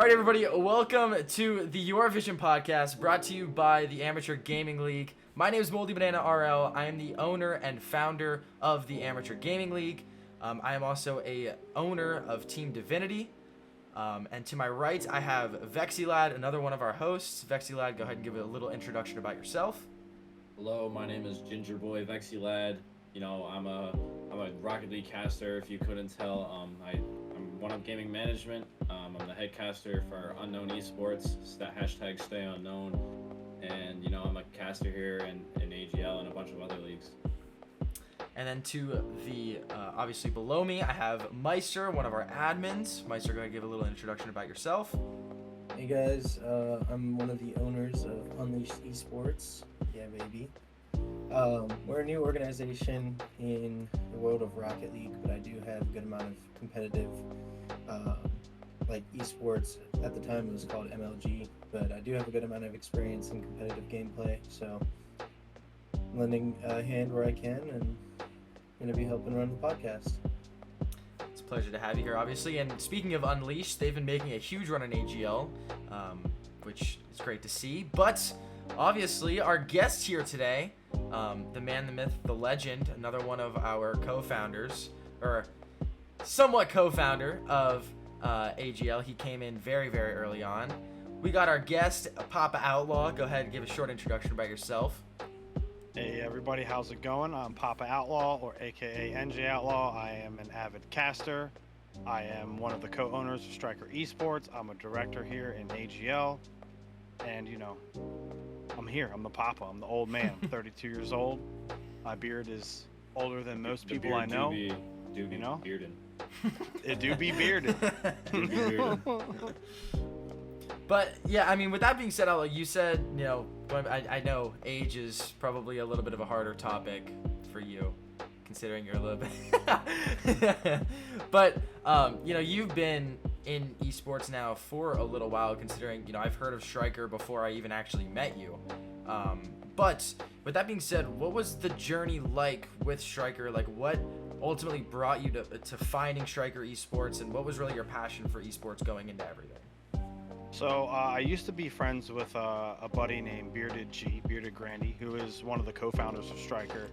All right, everybody, welcome to the Your Vision podcast, brought to you by the Amateur Gaming League. My name is MoldybananaRL. I am the owner and founder of the Amateur Gaming League. I am also a owner of Team Divinity. And to my right, I have VexyLad, another one of our hosts. VexyLad, go ahead and give a little introduction about yourself. Hello, my name is Ginger Boy VexyLad. You know, I'm a Rocket League caster. If you couldn't tell, I'm one of gaming management. I'm the head caster for Unknown Esports. Hashtag stay unknown. And you know, I'm a caster here in AGL and a bunch of other leagues. And then to the, obviously below me, I have Meistyr, one of our admins. Meistyr, go ahead and give a little introduction about yourself. Hey guys, I'm one of the owners of Unleashed Esports. Yeah, baby. We're a new organization in the world of Rocket League, but I do have a good amount of competitive, esports. At the time it was called MLG, but I do have a good amount of experience in competitive gameplay, so I'm lending a hand where I can, and going to be helping run the podcast. It's a pleasure to have you here, obviously. And speaking of Unleashed, they've been making a huge run in AGL, which is great to see. But obviously, our guest here today, the man, the myth, the legend, another one of our co-founders, or somewhat co-founder of AGL. He came in very, very early on. We got our guest, Papa Outlaw. Go ahead and give a short introduction about yourself. Hey everybody, how's it going? I'm Papa Outlaw, or aka Nj0utlaw. I am an avid caster. I am one of the co-owners of Stryker Esports. I'm a director here in AGL. And you know, I'm here. I'm the Papa. I'm the old man. I'm 32 years old. My beard is older than most people I know. Do be bearded. It do be bearded. Do be bearded. But yeah, I mean, with that being said, Outlaw, you said, you know, I know age is probably a little bit of a harder topic for you, considering you're a little bit. But you know, you've been in esports now for a little while, considering, you know, I've heard of Stryker before I even actually met you. But with that being said, what was the journey like with Stryker? Like, what ultimately brought you to finding Stryker Esports, and what was really your passion for esports going into everything? So I used to be friends with a buddy named Bearded Grandy, who is one of the co-founders of Stryker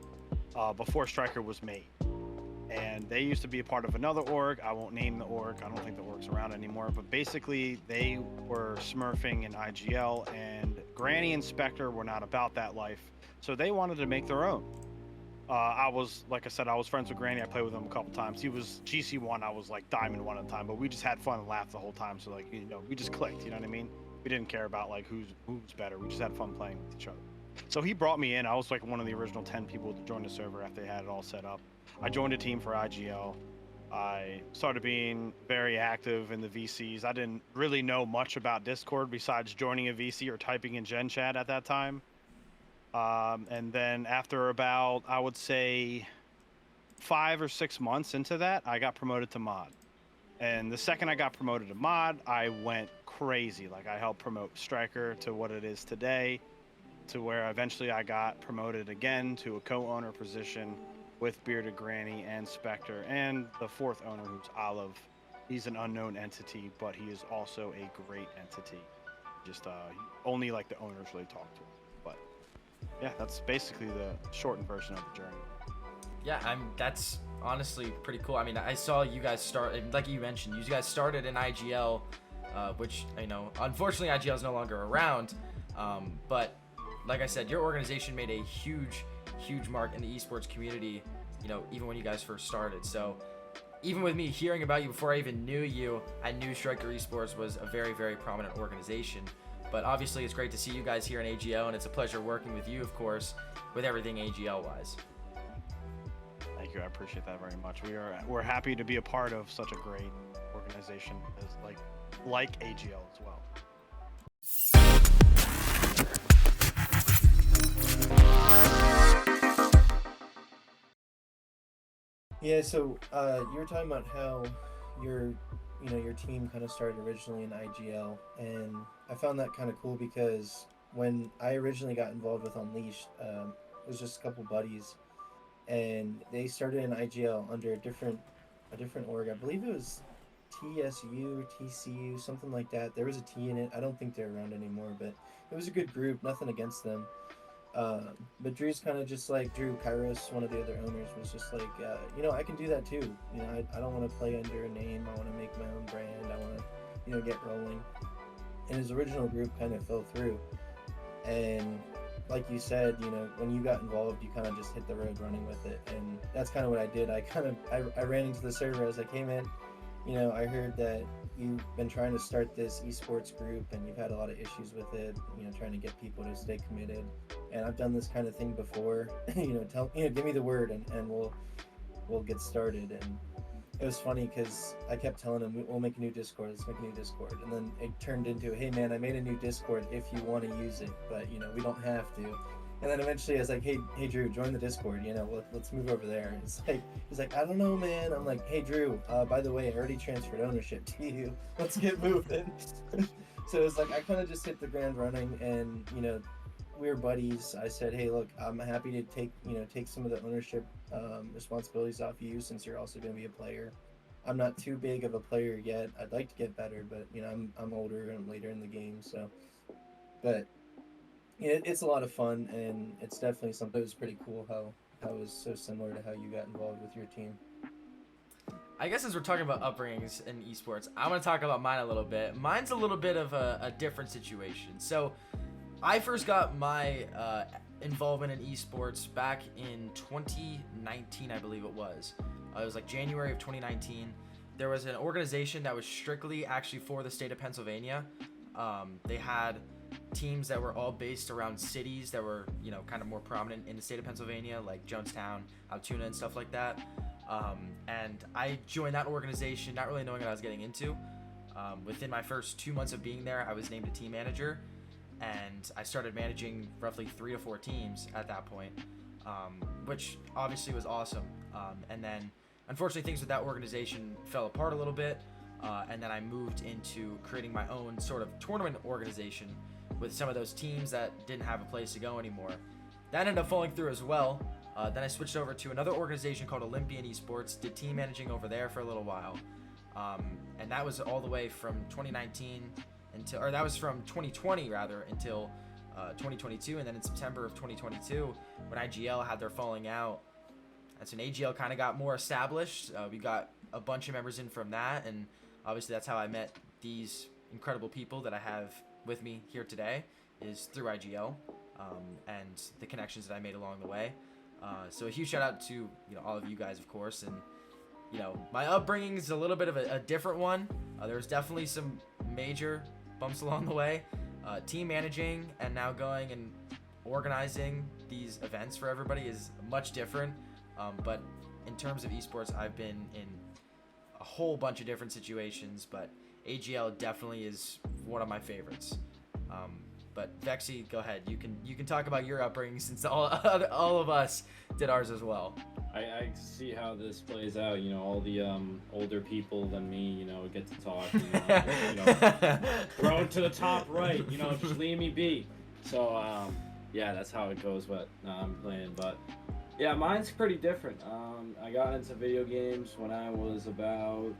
before Stryker was made. And they used to be a part of another org. I won't name the org. I don't think the org's around anymore. But basically, they were smurfing in IGL, and Granny and Spectre were not about that life. So they wanted to make their own. Like I said, I was friends with Granny. I played with him a couple times. He was GC1. I was like Diamond 1 at the time. But we just had fun and laughed the whole time. So, like, you know, we just clicked. You know what I mean? We didn't care about, like, who's better. We just had fun playing with each other. So he brought me in. I was like one of the original 10 people to join the server after they had it all set up. I joined a team for IGL. I started being very active in the VCs. I didn't really know much about Discord besides joining a VC or typing in Gen Chat at that time. And then after about, I would say, 5 or 6 months into that, I got promoted to mod. And the second I got promoted to mod, I went crazy. Like, I helped promote Stryker to what it is today, to where eventually I got promoted again to a co-owner position with Bearded Granny and Spectre, and the fourth owner, who's Olive. He's an unknown entity, but he is also a great entity. Just only like the owners really talk to him. But yeah, that's basically the shortened version of the journey. Yeah, that's honestly pretty cool. I mean, I saw you guys start, like you mentioned, you guys started in IGL, which, you know, unfortunately IGL is no longer around. But like I said, your organization made a huge mark in the esports community, you know, even when you guys first started. So even with me hearing about you before I even knew you, I knew Stryker Esports was a very, very prominent organization. But obviously it's great to see you guys here in AGL, and it's a pleasure working with you, of course, with everything AGL wise. Thank you, I appreciate that very much. We're happy to be a part of such a great organization as like AGL as well. Yeah, so you were talking about how your team kind of started originally in IGL, and I found that kind of cool because when I originally got involved with Unleashed, it was just a couple buddies, and they started in IGL under a different org. I believe it was TSU or TCU, something like that. There was a T in it. I don't think they're around anymore, but it was a good group. Nothing against them. But Drew's kind of just like Drew Kairos, one of the other owners, was just like, I can do that too. I don't want to play under a name. I want to make my own brand. I want to, get rolling. And his original group kind of fell through. And like you said, when you got involved, you kind of just hit the road running with it. And that's kind of what I did. I ran into the server. I was like, hey man, I heard that you've been trying to start this esports group and you've had a lot of issues with it, trying to get people to stay committed. And I've done this kind of thing before, give me the word and we'll get started. And it was funny because I kept telling him, we'll make a new Discord, let's make a new Discord. And then it turned into, hey man, I made a new Discord if you want to use it, but we don't have to. And then eventually I was like, hey Drew, join the Discord, let's move over there. And he's like, I don't know, man. I'm like, hey Drew, by the way, I already transferred ownership to you. Let's get moving. So it was like, I kind of just hit the ground running and, we were buddies. I said, hey, look, I'm happy to take some of the ownership responsibilities off you since you're also going to be a player. I'm not too big of a player yet. I'd like to get better, but I'm older and I'm later in the game. So, but it's a lot of fun, and it's definitely something that was pretty cool how it was so similar to how you got involved with your team. I guess as we're talking about upbringings in esports, I want to talk about mine a little bit. Mine's a little bit of a different situation. So I first got my involvement in esports back in 2019, I believe it was. It was like January of 2019. There was an organization that was strictly actually for the state of Pennsylvania. They had teams that were all based around cities that were, kind of more prominent in the state of Pennsylvania, like Jonestown, Altoona, and stuff like that. And I joined that organization not really knowing what I was getting into. Within my first 2 months of being there, I was named a team manager, and I started managing roughly 3 to 4 teams at that point, which obviously was awesome. And then, unfortunately, things with that organization fell apart a little bit, and then I moved into creating my own sort of tournament organization with some of those teams that didn't have a place to go anymore. That ended up falling through as well. Then I switched over to another organization called Olympian Esports, did team managing over there for a little while. And that was all the way from 2019 that was from 2020 rather until 2022. And then in September of 2022, when IGL had their falling out, that's when AGL kind of got more established. We got a bunch of members in from that, and obviously that's how I met these incredible people that I have with me here today, is through IGL, and the connections that I made along the way. So a huge shout out to all of you guys, of course. And my upbringing is a little bit of a different one. There's definitely some major bumps along the way. Team managing and now going and organizing these events for everybody is much different. But in terms of esports, I've been in a whole bunch of different situations, but AGL definitely is one of my favorites. But Vexy, go ahead. You can talk about your upbringing since all of us did ours as well. I see how this plays out. All the older people than me, get to talk. Growing to the top right. Just leave me be. So yeah, that's how it goes. But I'm playing. But yeah, mine's pretty different. I got into video games when I was about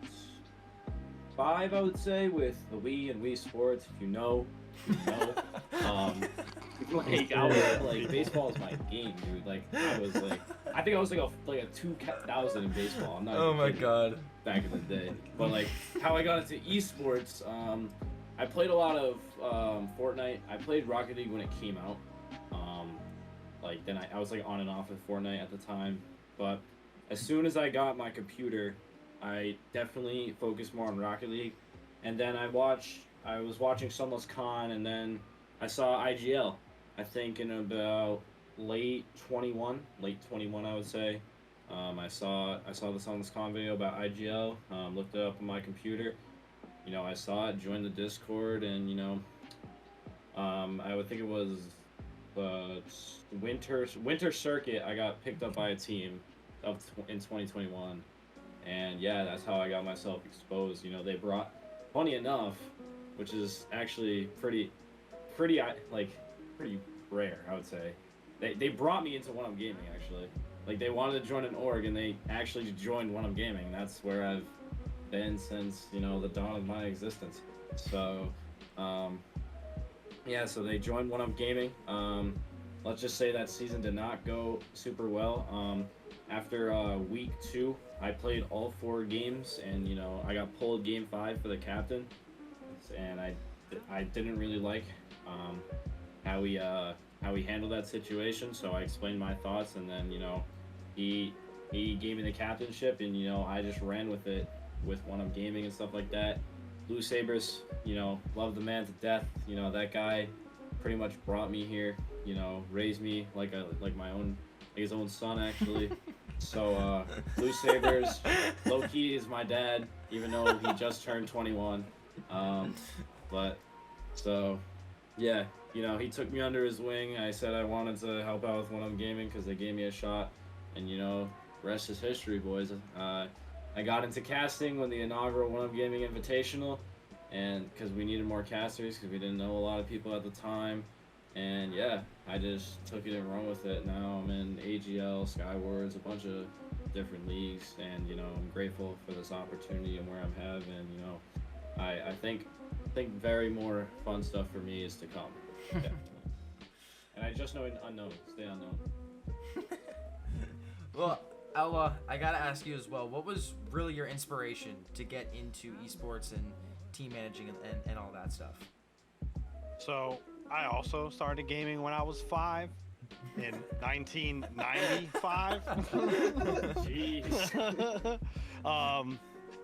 5, I would say, with the Wii and Wii Sports. If you know. I was like, baseball is my game, dude. I think I was like a 2000 in baseball. I'm not. Oh my god. Back in the day, but how I got into esports, I played a lot of Fortnite. I played Rocket League when it came out. Then I was on and off with Fortnite at the time, but as soon as I got my computer, I definitely focused more on Rocket League, and then I was watching Sunless Con, and then I saw IGL. I think in about late 21 I would say. I saw the Sunless Con video about IGL. Looked it up on my computer. I saw it, joined the Discord, and I would think it was Winter Circuit. I got picked up by a team in 2021, and yeah, that's how I got myself exposed. They brought, funny enough, which is actually pretty rare, I would say. They brought me into One Up Gaming, actually. They wanted to join an org, and they actually joined One Up Gaming. That's where I've been since, you know, the dawn of my existence. So, yeah, so they joined One Up Gaming. Let's just say that season did not go super well. After week 2, I played all 4 games, and you know, I got pulled game 5 for the captain, and I didn't really like how we handled that situation. So I explained my thoughts, and then, you know, he gave me the captainship, and you know, I just ran with it with One Up Gaming and stuff like that. Blue Sabres, you know, love the man to death. You know, that guy pretty much brought me here. You know, raised me like his own son actually. So Blue Sabres, low key is my dad, even though he just turned 21. But so yeah, you know, he took me under his wing. I said I wanted to help out with One Up Gaming because they gave me a shot, and you know, rest is history, boys. I got into casting when the inaugural One Up Gaming Invitational, and because we needed more casters because we didn't know a lot of people at the time. And yeah, I just took it and run with it. Now I'm in AGL, Skywards, a bunch of different leagues, and you know, I'm grateful for this opportunity and where I'm having. You know, I think very more fun stuff for me is to come. Definitely. And I just know unknown. Stay unknown. Well, Outlaw, I gotta ask you as well. What was really your inspiration to get into esports and team managing and all that stuff? So I also started gaming when I was 5 in 1995. Jeez.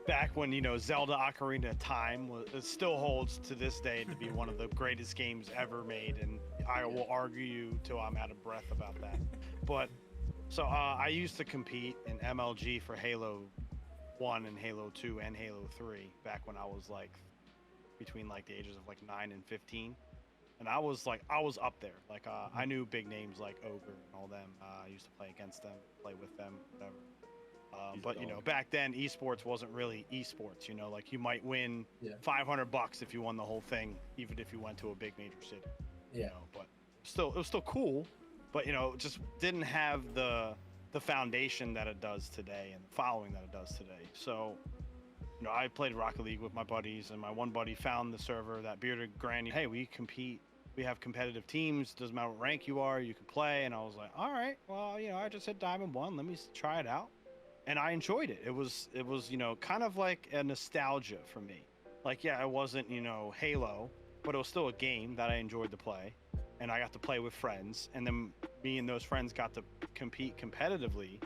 Back when, you know, Zelda Ocarina of Time it still holds to this day to be one of the greatest games ever made, and I will argue you till I'm out of breath about that. But so I used to compete in MLG for Halo 1 and Halo 2 and Halo 3 back when I was like between like the ages of like 9 and 15. And I was up there. Like I knew big names like Ogre and all them. I used to play against them, play with them, whatever. But you know, back then esports wasn't really esports. You know, like you might win $500 if you won the whole thing, even if you went to a big major city. Yeah. You know, but it was still cool. But you know, it just didn't have the foundation that it does today and the following that it does today. So, you know, I played Rocket League with my buddies, and my one buddy found the server, that bearded granny. Hey, we compete. We have competitive teams. Doesn't matter what rank you are, you can play. And I was like, all right, well, you know, I just hit Diamond 1. Let me try it out. And I enjoyed it. It was, you know, kind of like a nostalgia for me. Like, yeah, it wasn't, you know, Halo, but it was still a game that I enjoyed to play. And I got to play with friends. And then me and those friends got to compete competitively.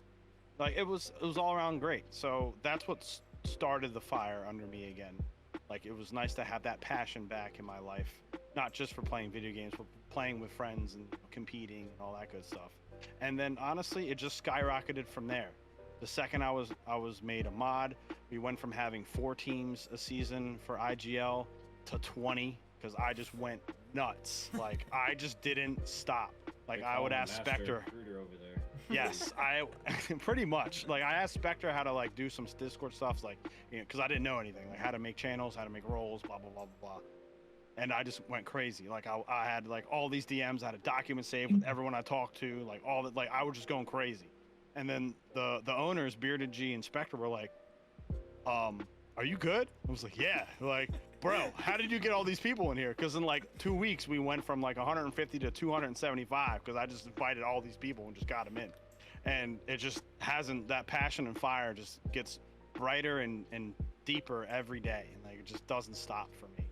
Like, it was all around great. So that's what started the fire under me again. Like, it was nice to have that passion back in my life, not just for playing video games, but playing with friends and competing and all that good stuff. And then honestly, it just skyrocketed from there. The second I was made a mod, we went from having 4 teams a season for IGL to 20, because I just went nuts. Like, I just didn't stop. Like, I would ask Spectre. Over there. Yes, I pretty much. Like, I asked Spectre how to like do some Discord stuff, like, you know, because I didn't know anything, like how to make channels, how to make roles, blah blah blah blah blah. And I just went crazy. Like, I had like all these DMs, I had a document saved with everyone I talked to, like all that. Like, I was just going crazy. And then the owners, Bearded G and Spectre, were like, are you good? I was like, yeah. Like, bro, how did you get all these people in here? Because in like 2 weeks, we went from like 150 to 275, because I just invited all these people and just got them in. And it just hasn't, that passion and fire just gets brighter and deeper every day. And like, it just doesn't stop for me.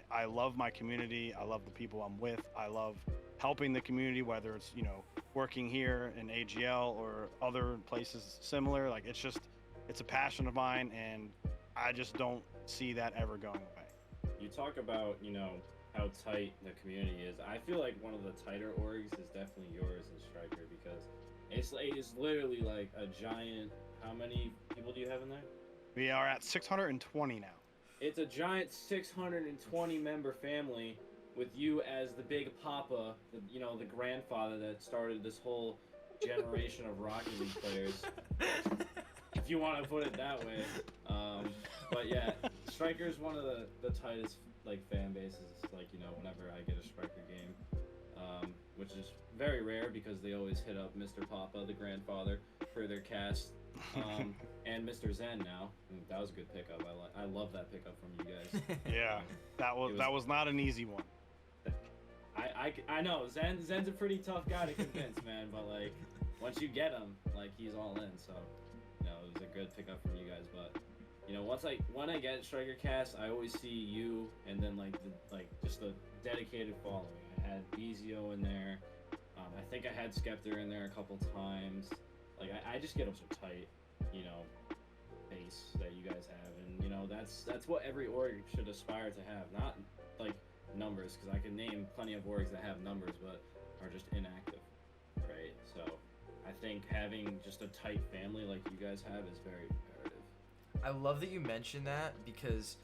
I love my community. I love the people I'm with. I love helping the community, whether it's, you know, working here in AGL or other places similar. Like, it's a passion of mine, and I just don't see that ever going away. You talk about, you know, how tight the community is. I feel like one of the tighter orgs is definitely yours and Stryker, because it's literally like a giant. How many people do you have in there? We are at 620 now. It's a giant 620 member family with you as the big papa, you know, the grandfather that started this whole generation of Rocket League players. If you want to put it that way. But yeah, Stryker is one of the tightest like fan bases. Like, you know, whenever I get a Stryker game, which is very rare because they always hit up Mr. Papa, the grandfather. for their cast. And Mr. Zen now. That was a good pickup. I love that pickup from you guys. Yeah, that was not an easy one. I know Zen's a pretty tough guy to convince, man. But like once you get him, like he's all in. So you know, it was a good pickup from you guys. But you know, when I get Stryker cast, I always see you and then just a dedicated following. I had Bezio in there. I think I had Skeptor in there a couple times. Like I just get them so tight, you know, base that you guys have, and you know that's what every org should aspire to have. Not like numbers, because I can name plenty of orgs that have numbers but are just inactive, right? So I think having just a tight family like you guys have is very imperative. I love that you mentioned that, because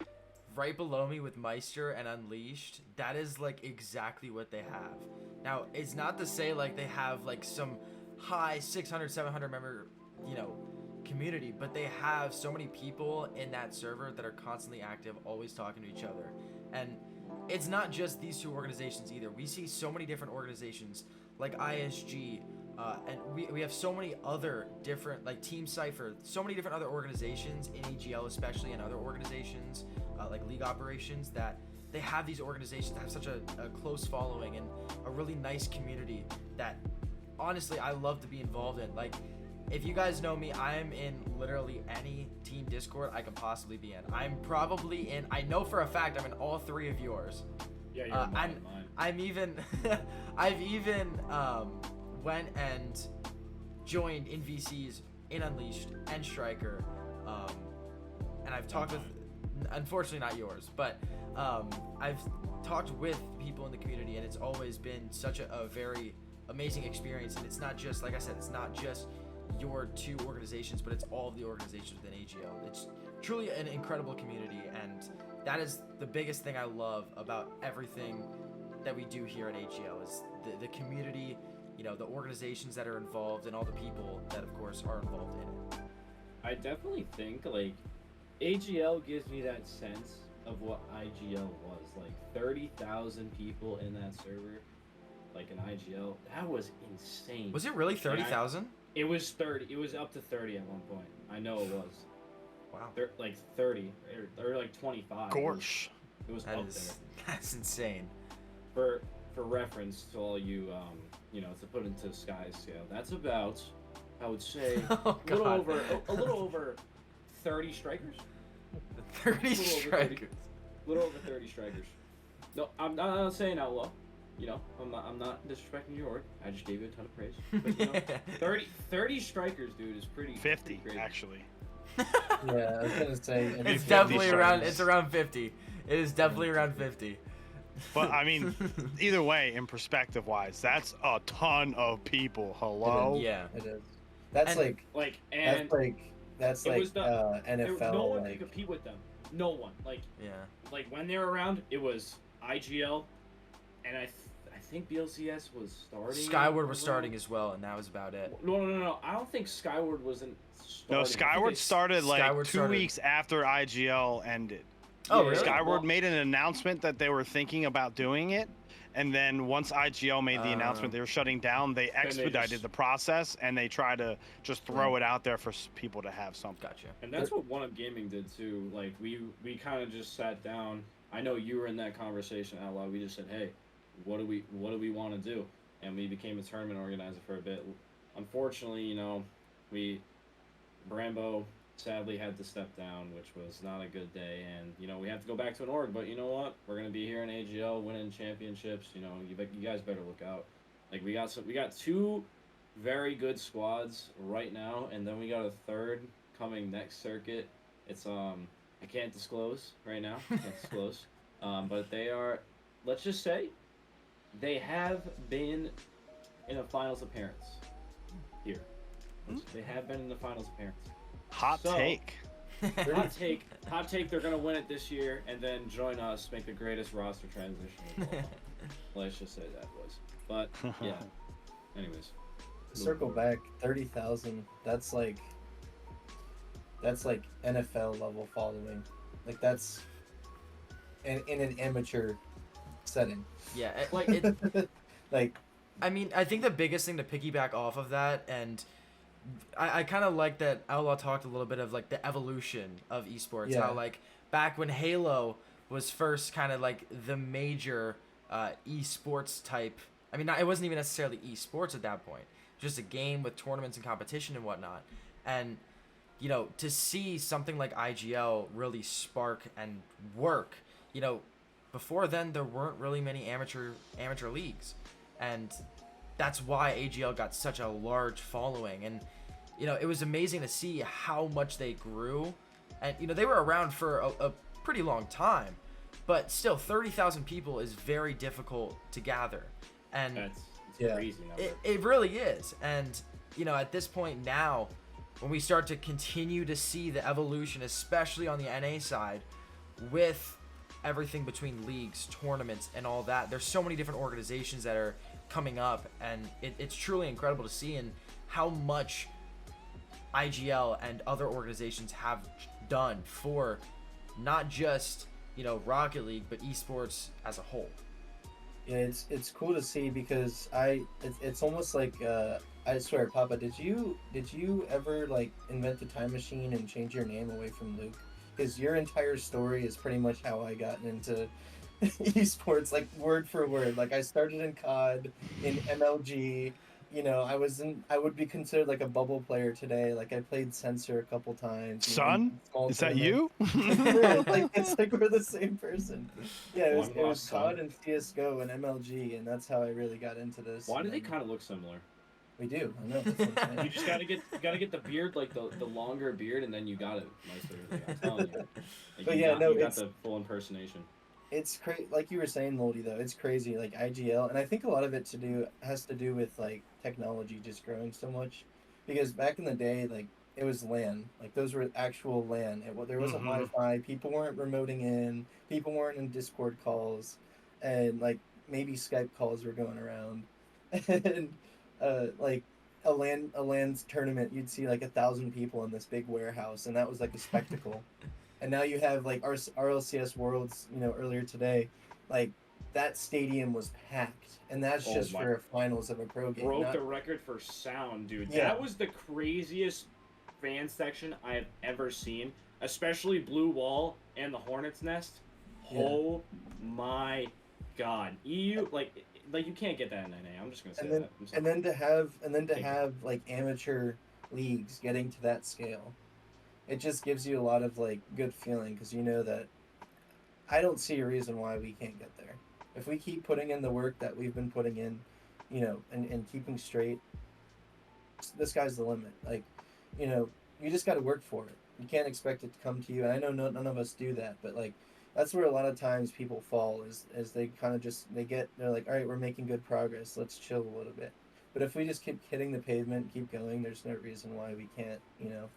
right below me with Meistyr and Unleashed, that is like exactly what they have. Now, it's not to say like they have like some high 600, 700 member, you know, community, but they have so many people in that server that are constantly active, always talking to each other. And it's not just these two organizations either. We see so many different organizations like ISG, and we have so many other different, like Team Cypher, so many different other organizations in AGL, especially, and other organizations like League Operations, that they have these organizations that have such a close following and a really nice community that honestly I love to be involved in. Like, if you guys know me, I'm in literally any team Discord I can possibly be in. I'm probably in, I know for a fact I'm in all three of yours. Yeah, you're mine. I'm even I've even went and joined in VCs in Unleashed and Stryker, and I've talked with, unfortunately not yours, but I've talked with people in the community, and it's always been such a very amazing experience. And it's not just, like I said, it's not just your two organizations, but it's all of the organizations within AGL. It's truly an incredible community, and that is the biggest thing I love about everything that we do here at AGL is the community, you know, the organizations that are involved, and all the people that of course are involved in it. I definitely think like AGL gives me that sense of what IGL was. Like 30,000 people in that server, like an IGL, that was insane. Was it really 30,000? It was 30. It was up to 30 at one point. I know it was. Wow. Like 30 or like 25. Gosh. It was up there. That's insane. For reference to all you, you know, to put into Sky's scale, that's about, I would say, Oh, a little over 30 strikers. 30 strikers. A little over 30 strikers. No, I'm not saying Outlaw. You know, I'm not disrespecting your org. I just gave you a ton of praise. But, you know, 30 strikers, dude, is pretty 50 pretty actually. Yeah, I was gonna say It's definitely around. It's around 50. It is definitely around 50. But I mean, either way, in perspective wise, that's a ton of people. Hello. Yeah. It is. That's And- that's like NFL. No one like, could compete with them. No one. Like when they were around, it was IGL, and I think BLCS was starting. Skyward was starting as well, and that was about it. No. I don't think Skyward wasn't starting. No, Skyward started like Skyward 2 started. weeks after IGL ended. Oh, really? Skyward made an announcement that they were thinking about doing it, and then once IGL made the announcement they were shutting down, they expedited the process, and they tried to just throw it out there for people to have something. Gotcha. And that's what One Up Gaming did too. Like we kind of just sat down. I know you were in that conversation, Outlaw. We just said, hey, what do we want to do? And we became a tournament organizer for a bit. Unfortunately, you know, Brambo sadly had to step down, which was not a good day, and you know we have to go back to an org. But you know what? We're gonna be here in AGL winning championships. You know, you guys better look out. Like we got two very good squads right now, and then we got a third coming next circuit. It's I can't disclose right now. Can't disclose. But they are, let's just say, they have been in a finals appearance here. They have been in the finals appearance. Hot take. Hot take. They're gonna win it this year and then join us, make the greatest roster transition of all time. Let's just say that, boys. But yeah. Anyways, circle back 30,000. That's like NFL level following. Like that's in an amateur setting. Yeah. Like it. Like. I mean, I think the biggest thing to piggyback off of that, and I kind of like that Outlaw talked a little bit of like the evolution of esports. Yeah. How like back when Halo was first kind of like the major esports type. I mean, it wasn't even necessarily esports at that point. Just a game with tournaments and competition and whatnot. And you know, to see something like IGL really spark and work, you know, before then there weren't really many amateur leagues, and that's why AGL got such a large following. And you know, it was amazing to see how much they grew, and you know, they were around for a pretty long time, but still 30,000 people is very difficult to gather, and It's Yeah. crazy number. it really is. And you know, at this point now, when we start to continue to see the evolution, especially on the NA side, with everything between leagues, tournaments, and all that, there's so many different organizations that are coming up, and it's truly incredible to see, and how much IGL and other organizations have done for not just, you know, Rocket League, but esports as a whole. Yeah, it's cool to see because it's almost like I swear, Papa, did you ever like invent the time machine and change your name away from Luke? Because your entire story is pretty much how I got into esports, like word for word. Like I started in COD, in MLG. You know, I would be considered like a bubble player today. Like I played Censor a couple times. you know, in Son, small is that tournaments. you? Like it's like we're the same person. Yeah, it was Long lost son. COD and CS:GO and MLG, and that's how I really got into this. Why do and they then- kind of look similar? We do. I know. That's what I'm You saying. just gotta get the beard, like the longer beard, and then you got it, Meistyr. Like, I'm telling you. Like, But you yeah, got, no, you got it's- the full impersonation. It's crazy, like you were saying, Moldy. Though it's crazy, like IGL, and I think a lot of it has to do with like technology just growing so much. Because back in the day, like it was LAN, like those were actual LAN. There wasn't Mhm. Wi-Fi. People weren't remoting in. People weren't in Discord calls, and like maybe Skype calls were going around, and like a LAN's tournament, you'd see like 1,000 people in this big warehouse, and that was like a spectacle. And now you have like RLCS Worlds, you know, earlier today, like that stadium was packed, and that's Oh just my- for a finals of a pro game. Broke not- the record for sound, dude. Yeah. That was the craziest fan section I have ever seen, especially Blue Wall and the Hornet's Nest. Yeah. Oh my god, EU like you can't get that in NA. I'm just gonna say and then that. I'm sorry. and then to Thank you. have like amateur leagues getting to that scale, it just gives you a lot of like good feeling because you know that I don't see a reason why we can't get there. If we keep putting in the work that we've been putting in, you know, and keeping straight, the sky's the limit. Like, you know, you just got to work for it. You can't expect it to come to you. And I know none of us do that, but like that's where a lot of times people fall is they kind of just they're like, all right, we're making good progress. Let's chill a little bit. But if we just keep hitting the pavement, keep going, there's no reason why we can't, you know,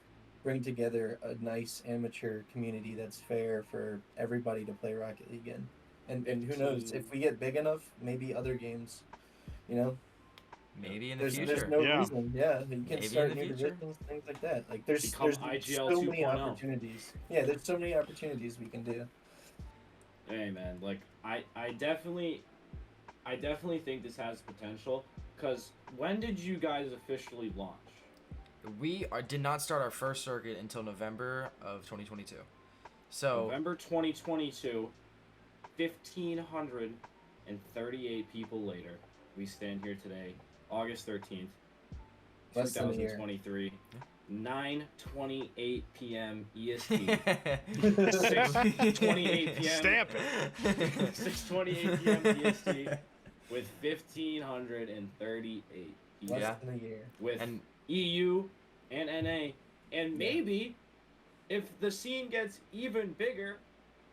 bring together a nice amateur community that's fair for everybody to play Rocket League in. And who knows, if we get big enough, maybe other games, you know, Maybe in the there's future. no Yeah. reason. Yeah, you can Maybe start in the new future. divisions, things like that. Like there's Become IGL so many 2.0. opportunities. Yeah, there's so many opportunities we can do. Hey man, like I definitely think this has potential. Cause when did you guys officially launch? We did not start our first circuit until November of 2022. So November 2022, 1,538 people later, we stand here today, August 13th, Less than a year. 2023, 9:28 p.m. EST, 6:28 p.m. Stamp it. 6:28 p.m. EST, with 1,538 people, Less Yeah. than a year. with And EU and NA, and maybe if the scene gets even bigger,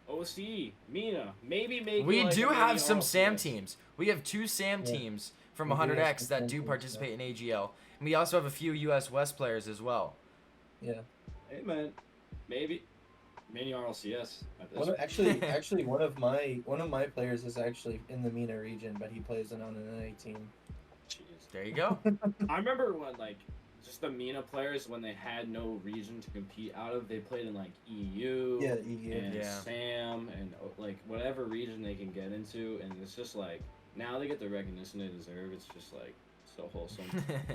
OCE, MENA, maybe make we it like do a mini have some SAM RLCS. teams. We have 2 SAM Yeah. teams from We do have 100X some that SAM do teams, participate in AGL. And we also have a few US West players as well. Yeah. Hey man, maybe mini RLCS at this. Actually, one of my players is actually in the MENA region, but he plays on an NA team. Jeez. There you go. I remember when like just the MENA players when they had no region to compete out of, they played in like EU Yeah, EU. and Yeah. SAM and like whatever region they can get into, and it's just like now they get the recognition they deserve. It's just like so wholesome.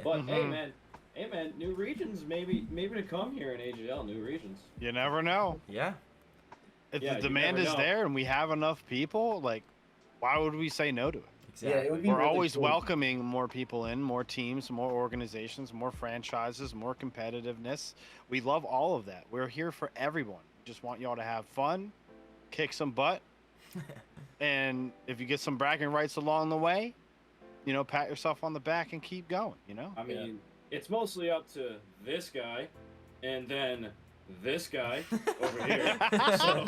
But hey Mhm. man, Hey man, new regions maybe to come here in AGL. New regions. You never know. Yeah. If Yeah, the you demand never is know. there and we have enough people, like, why would we say no to it? Yeah, Exactly. it would be We're really always cool. welcoming more people in, more teams, more organizations, more franchises, more competitiveness. We love all of that. We're here for everyone. We just want y'all to have fun, kick some butt, and if you get some bragging rights along the way, you know, pat yourself on the back and keep going, you know? I mean, it's mostly up to this guy, and then this guy over here. So,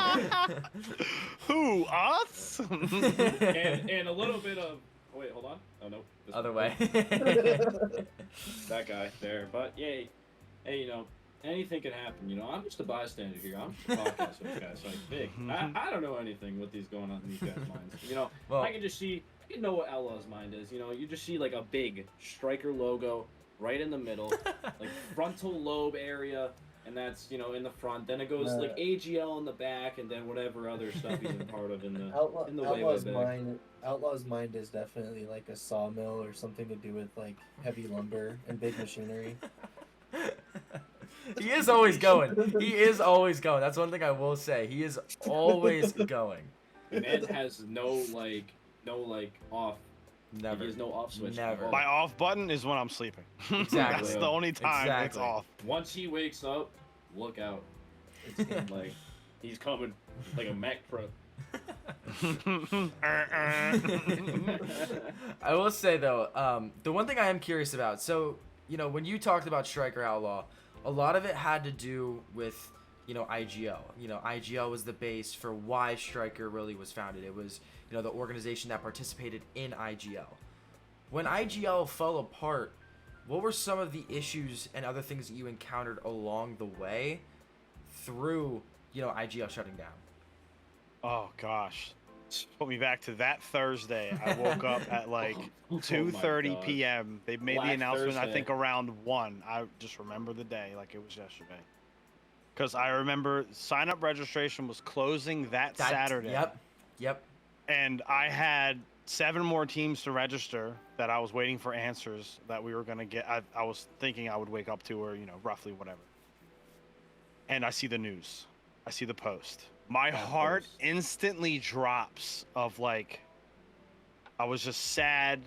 Who, us? and a little bit of. Oh, wait, hold on. Oh no. This Other one. way. That guy there, but yay. Hey, you know, anything can happen. You know, I'm just a bystander here. I'm just a podcast with guys like big. I don't know anything what these going on in these guys' minds. You know, Well, I can just see. You know what Outlaw's mind is. You know, you just see like a big Stryker logo right in the middle, like frontal lobe area, and that's, you know, in the front. Then it goes like AGL in the back, and then whatever other stuff he's a part of in the in the way Outlaw's back. Outlaw's mind is definitely like a sawmill or something to do with like heavy lumber and big machinery. he is always going. He is always going. That's one thing I will say. He is always going. The man has no off. Never. He has no off switch. Never. My off button is when I'm sleeping. Exactly. That's the only time it's Exactly. off. Once he wakes up, look out. It's like he's coming like a Mack truck. I will say though, the one thing I am curious about. So, you know, when you talked about Stryker Outlaw, a lot of it had to do with, you know, IGL. You know, IGL was the base for why Stryker really was founded. It was, you know, the organization that participated in IGL. When IGL fell apart, what were some of the issues and other things that you encountered along the way through, you know, IGL shutting down? Oh gosh, put me back to that Thursday. I woke up at like 2:30 God. p.m. They made the Black announcement, I Thursday. think around 1. I just remember the day like it was yesterday. Because I remember sign-up registration was closing that Saturday. Yep. And I had 7 more teams to register that I was waiting for answers that we were going to get. I was thinking I would wake up to, or, you know, roughly whatever. And I see the news. I see the post. My heart post. instantly drops of like, I was just sad,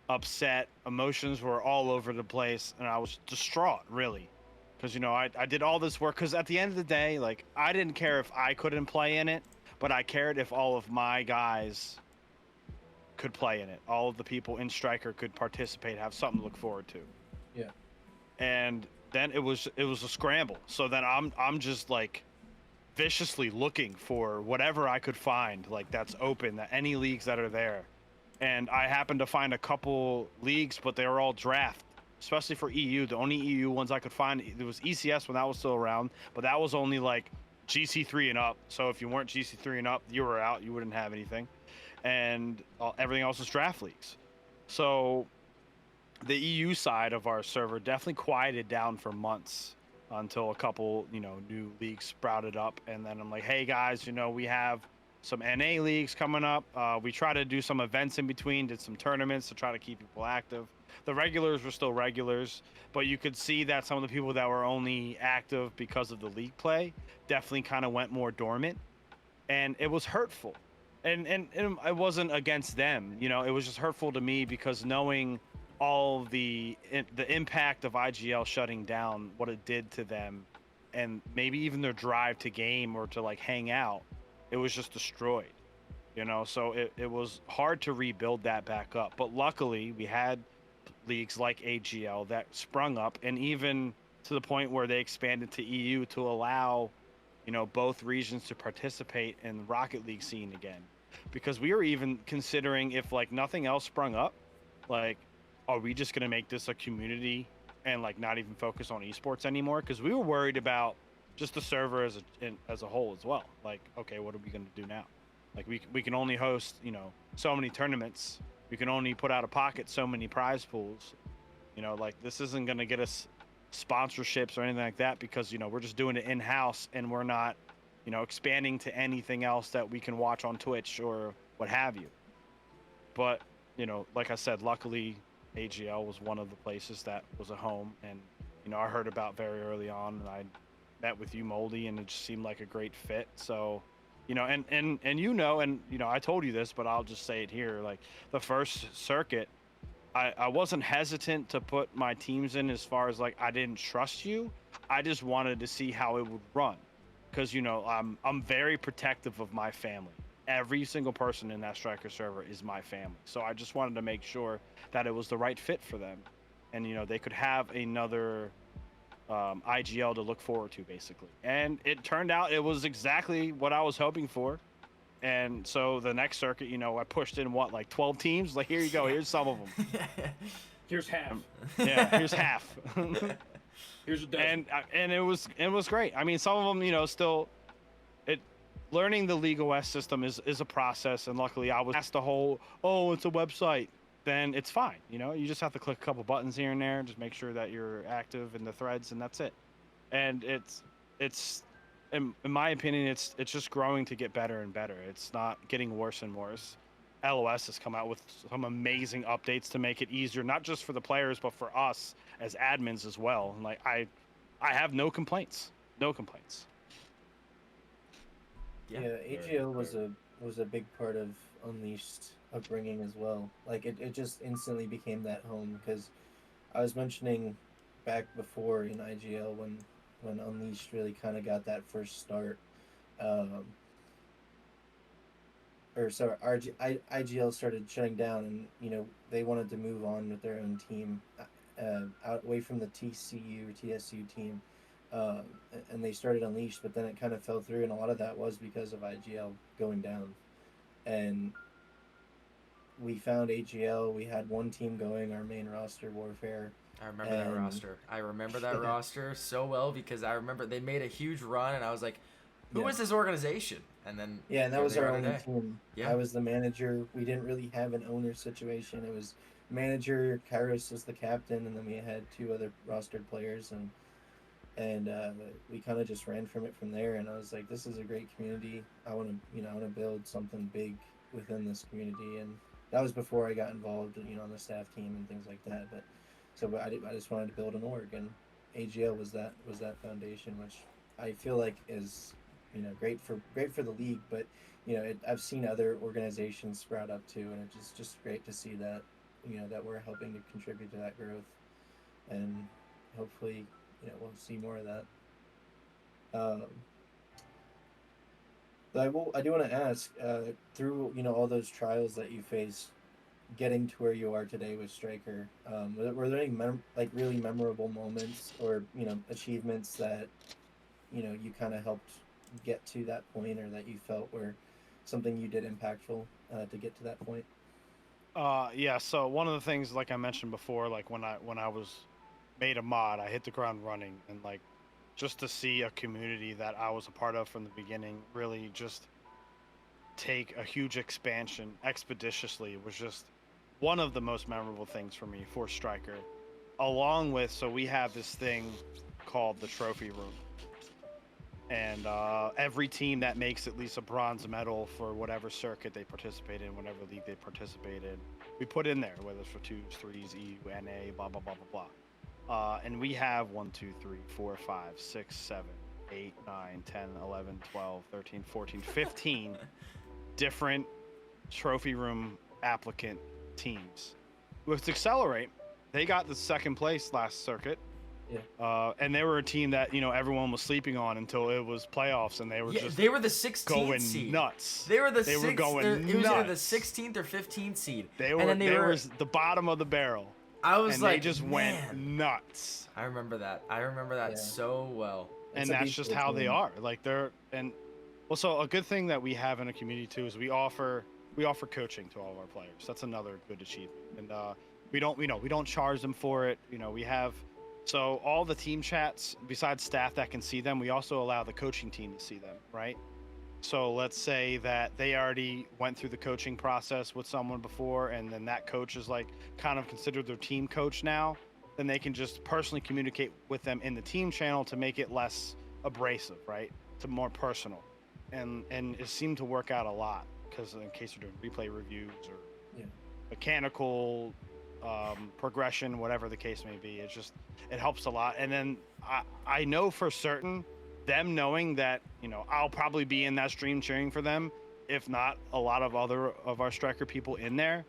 upset, emotions were all over the place, and I was distraught, really. Because, you know, I did all this work, because at the end of the day, like, I didn't care if I couldn't play in it, but I cared if all of my guys could play in it. All of the people in Stryker could participate, have something to look forward to. Yeah. And then it was a scramble. So then I'm just like viciously looking for whatever I could find, like that's open, that any leagues that are there. And I happened to find a couple leagues, but they were all draft, especially for EU. The only EU ones I could find, there was ECS when that was still around, but that was only like GC3 and up. So if you weren't GC3 and up, you were out. You wouldn't have anything. And everything else was draft leagues. So the EU side of our server definitely quieted down for months until a couple, you know, new leagues sprouted up. And then I'm like, hey guys, you know, we have some NA leagues coming up. We try to do some events in between, did some tournaments to try to keep people active. The regulars were still regulars, but you could see that some of the people that were only active because of the league play definitely kind of went more dormant, and it was hurtful. And it wasn't against them, you know, it was just hurtful to me because knowing all the impact of IGL shutting down, what it did to them, and maybe even their drive to game or to like hang out, it was just destroyed, you know. So it was hard to rebuild that back up, but luckily we had leagues like AGL that sprung up, and even to the point where they expanded to EU to allow, you know, both regions to participate in the Rocket League scene again. Because we were even considering, if like nothing else sprung up, like, are we just going to make this a community and like not even focus on esports anymore? Because we were worried about just the server as a whole as well. Like, okay, what are we going to do now? Like we can only host, you know, so many tournaments. We can only put out of pocket so many prize pools. You know, like this isn't going to get us sponsorships or anything like that, because, you know, we're just doing it in-house and we're not, you know, expanding to anything else that we can watch on Twitch or what have you. But, you know, like I said, luckily AGL was one of the places that was a home, and I heard about very early on, and I met with you, Moldy, and it just seemed like a great fit. So, and I told you this, but I'll just say it here. Like the first circuit, I wasn't hesitant to put my teams in as far as like I didn't trust you. I just wanted to see how it would run, because I'm very protective of my family. Every single person in that Stryker server is my family, so I just wanted to make sure that it was the right fit for them, and they could have another IGL to look forward to, basically. And it turned out it was exactly what I was hoping for. And so the next circuit, I pushed in like 12 teams. Like, here you go. Here's some of them. Here's half. Yeah, here's half. Here's a dozen. And it was great. I mean, some of them, still, learning the League OS system is a process. And luckily, I was asked the whole, it's a website. Then it's fine. You just have to click a couple buttons here and there, just make sure that you're active in the threads, and that's it. And it's in my opinion, it's just growing to get better and better. It's not getting worse and worse. LOS has come out with some amazing updates to make it easier, not just for the players, but for us as admins as well. And like I have no complaints. No complaints. Yeah, AGL was a big part of Unleashed upbringing as well. Like it just instantly became that home, because I was mentioning back before in IGL when Unleashed really kind of got that first start, IGL started shutting down, and they wanted to move on with their own team, out away from the TCU or TSU team, and they started Unleashed, but then it kind of fell through, and a lot of that was because of IGL going down. And we found AGL. We had one team going, our main roster, Warfare. I remember that roster. I remember that roster so well, because I remember they made a huge run, and I was like, who is this organization? And then and that was our only team. Yeah. I was the manager. We didn't really have an owner situation. It was manager, Kairos was the captain, and then we had two other rostered players, and we kind of just ran from it from there. And I was like, this is a great community. I want to build something big within this community. And that was before I got involved, on the staff team and things like that. But I just wanted to build an org, and AGL was that foundation, which I feel like is great for the league. But I've seen other organizations sprout up too, and it's just great to see that that we're helping to contribute to that growth, and hopefully we'll see more of that. But I do want to ask, through all those trials that you faced, getting to where you are today with Stryker, were there any really memorable moments or achievements that you kind of helped get to that point, or that you felt were something you did impactful to get to that point? Yeah. So one of the things, like I mentioned before, like when I was made a mod, I hit the ground running, and like just to see a community that I was a part of from the beginning really just take a huge expansion expeditiously was just one of the most memorable things for me for Stryker. Along with, so we have this thing called the trophy room, and every team that makes at least a bronze medal for whatever circuit they participate in, whatever league they participate in, we put in there, whether it's for 2s, 3s, EU, NA, blah blah blah blah blah. And we have 1, 2, 3, 4, 5, 6, 7, 8, 9, 10, 11, 12, 13, 14, 15 different trophy room applicant teams. With Accelerate, they got the second place last circuit. Yeah. And they were a team that everyone was sleeping on until it was playoffs, and they were they were the 16th going seed. Nuts. They were the they were going It was either the nuts. 16th or 15th seed. They were the bottom of the barrel. I was and like, they just went nuts. I remember that. So well. And that's just how they are. Like so a good thing that we have in a community too is we offer coaching to all of our players. That's another good achievement. And we don't charge them for it. We have, so all the team chats, besides staff that can see them, we also allow the coaching team to see them, right? So let's say that they already went through the coaching process with someone before, and then that coach is like kind of considered their team coach now, then they can just personally communicate with them in the team channel to make it less abrasive, right? To more personal. And it seemed to work out a lot, because in case you're doing replay reviews or mechanical progression, whatever the case may be. It helps a lot. And then I know for certain, them knowing that, you know, I'll probably be in that stream cheering for them, if not a lot of other of our Stryker people in there.